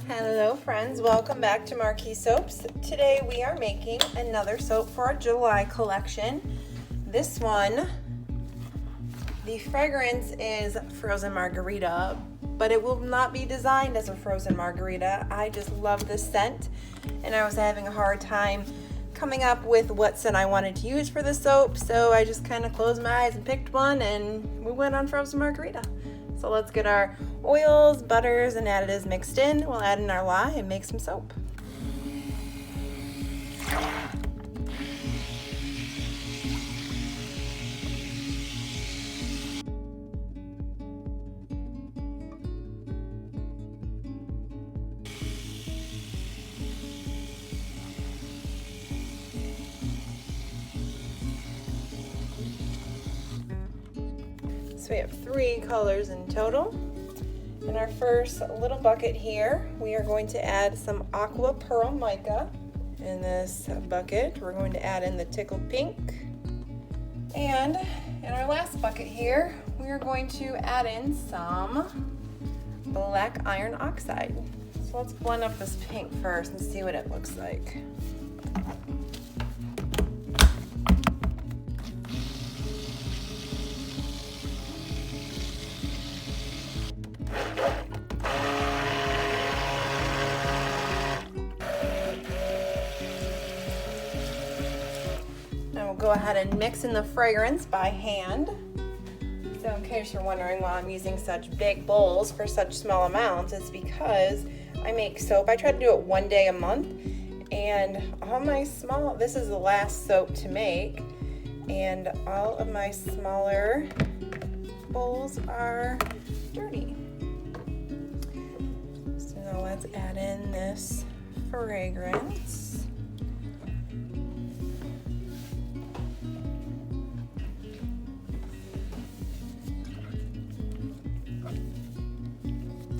Hello friends, welcome back to Marquee Soaps. Today we are making another soap for our July collection. This one, the fragrance is frozen margarita, but it will not be designed as a frozen margarita. I just love this scent and I was having a hard time coming up with what scent I wanted to use for the soap, so I just kind of closed my eyes and picked one and we went on frozen margarita. So let's get our oils, butters, and additives mixed in. We'll add in our lye and make some soap. So we have 3 colors in total. In our first little bucket here, we are going to add some aqua pearl mica. In this bucket, we're going to add in the tickled pink. And in our last bucket here, we are going to add in some black iron oxide. So let's blend up this pink first and see what it looks like. Go ahead and mix in the fragrance by hand. So in case you're wondering why I'm using such big bowls for such small amounts, it's because I make soap. I try to do it one day a month, and all my this is the last soap to make, and all of my smaller bowls are dirty. So now let's add in this fragrance.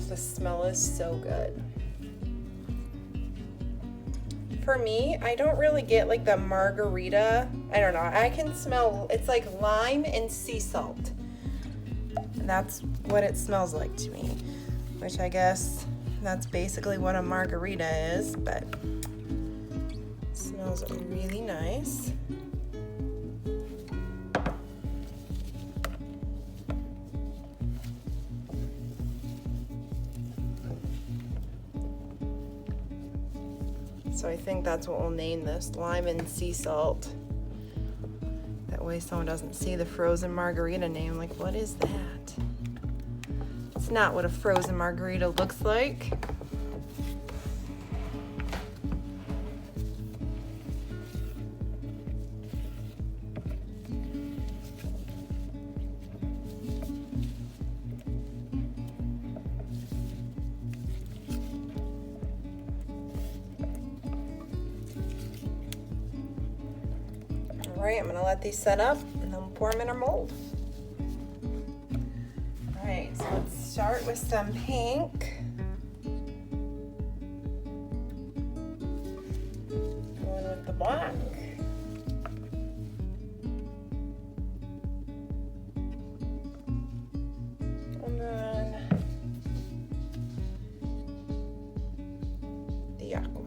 The smell is so good. For me, I don't really get like the margarita. I don't know. I can smell, it's like lime and sea salt. And that's what it smells like to me, which I guess that's basically what a margarita is, but it smells really nice. So I think that's what we'll name this, lime and sea salt. That way someone doesn't see the frozen margarita name, like, what is that? It's not what a frozen margarita looks like. Alright, I'm going to let these set up and then we'll pour them in our mold. Alright, so let's start with some pink. Going with the black. And then the aqua.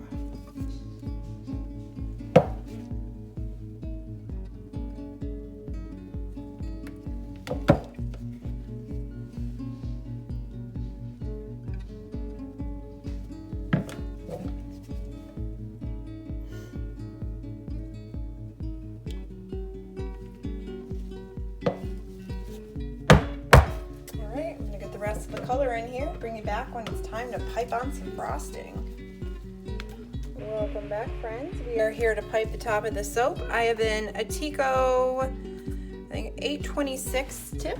The rest of the color in here, bring it back when it's time to pipe on some frosting. Welcome back, friends. We are here to pipe the top of the soap. I have in a Tico, I think 826 tip.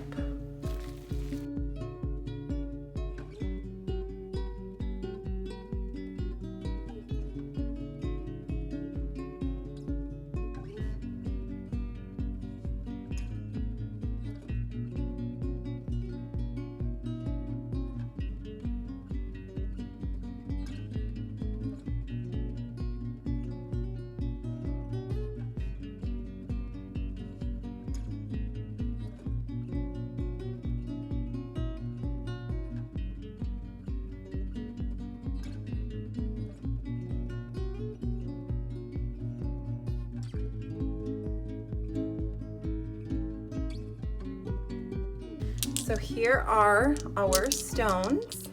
So here are our stones.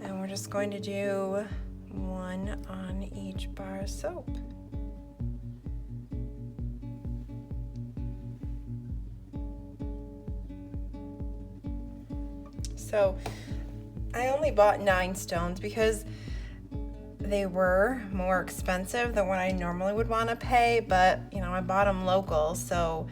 And we're just going to do one on each bar of soap. So I only bought 9 stones because they were more expensive than what I normally would want to pay, but you know, I bought them local, so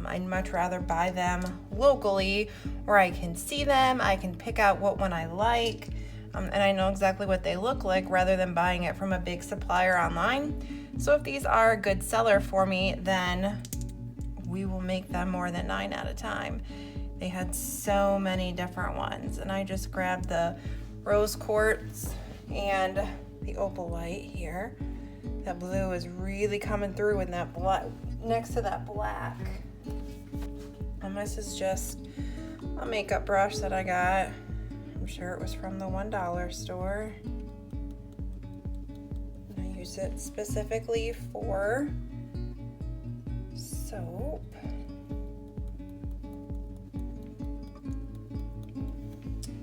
I'd much rather buy them locally where I can see them, I can pick out what one I like, and I know exactly what they look like rather than buying it from a big supplier online. So if these are a good seller for me, then we will make them more than 9 at a time. They had so many different ones, and I just grabbed the rose quartz and the opalite here. That blue is really coming through in that black, next to that black. And this is just a makeup brush that I got. I'm sure it was from the $1 store. And I use it specifically for soap.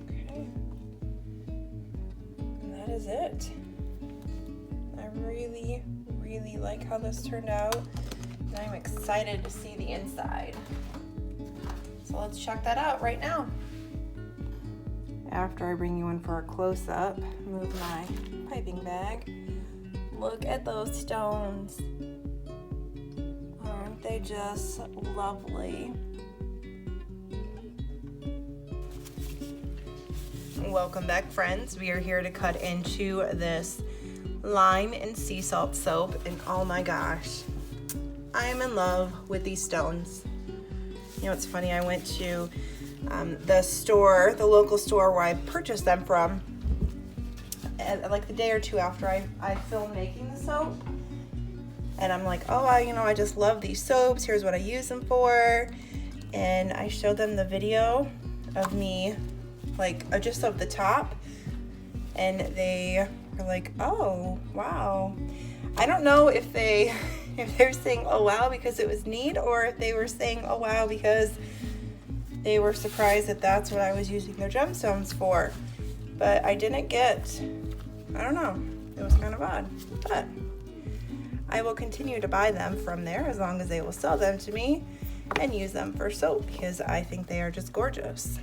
Okay. And that is it. I really, really like how this turned out, and I'm excited to see the inside. So let's check that out right now. After I bring you in for a close-up, move my piping bag. Look at those stones. Aren't they just lovely? Welcome back, friends. We are here to cut into this lime and sea salt soap, and oh my gosh, I am in love with these stones. You know, it's funny, I went to the store, the local store where I purchased them from, like the day or two after I filmed making the soap, and I'm like, oh, I just love these soaps, here's what I use them for. And I showed them the video of me, like just of the top, and they were like, oh wow. I don't know if they're saying oh wow because it was neat, or if they were saying oh wow because they were surprised that that's what I was using their gemstones for. But I don't know, it was kind of odd. But I will continue to buy them from there as long as they will sell them to me and use them for soap, because I think they are just gorgeous.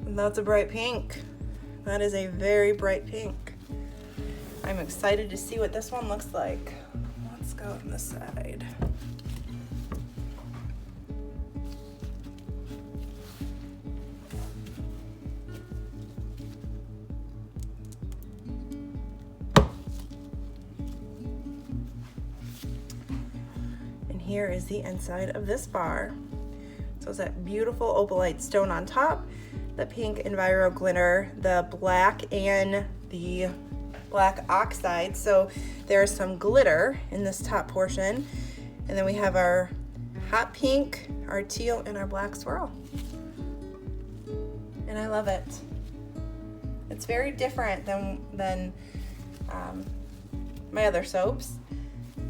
And that's a bright pink. That is a very bright pink. I'm excited to see what this one looks like. Let's go on this side. And here is the inside of this bar. So it's that beautiful opalite stone on top, the pink Enviro glitter, the black and the black oxide. So there's some glitter in this top portion. And then we have our hot pink, our teal, and our black swirl. And I love it. It's very different than my other soaps.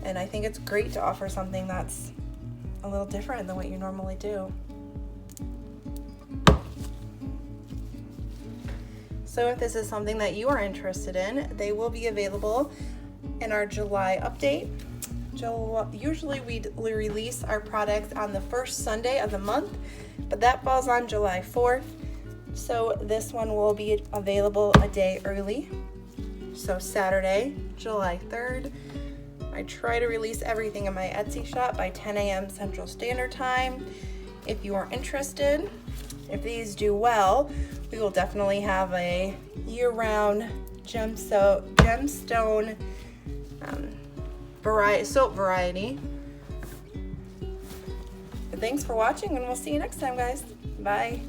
And I think it's great to offer something that's a little different than what you normally do. So if this is something that you are interested in, they will be available in our July update. Usually we release our products on the first Sunday of the month, but that falls on July 4th. So this one will be available a day early. So Saturday, July 3rd. I try to release everything in my Etsy shop by 10 a.m. Central Standard Time. If you are interested, if these do well, we will definitely have a year-round gemstone soap variety. Thanks for watching, and we'll see you next time, guys. Bye.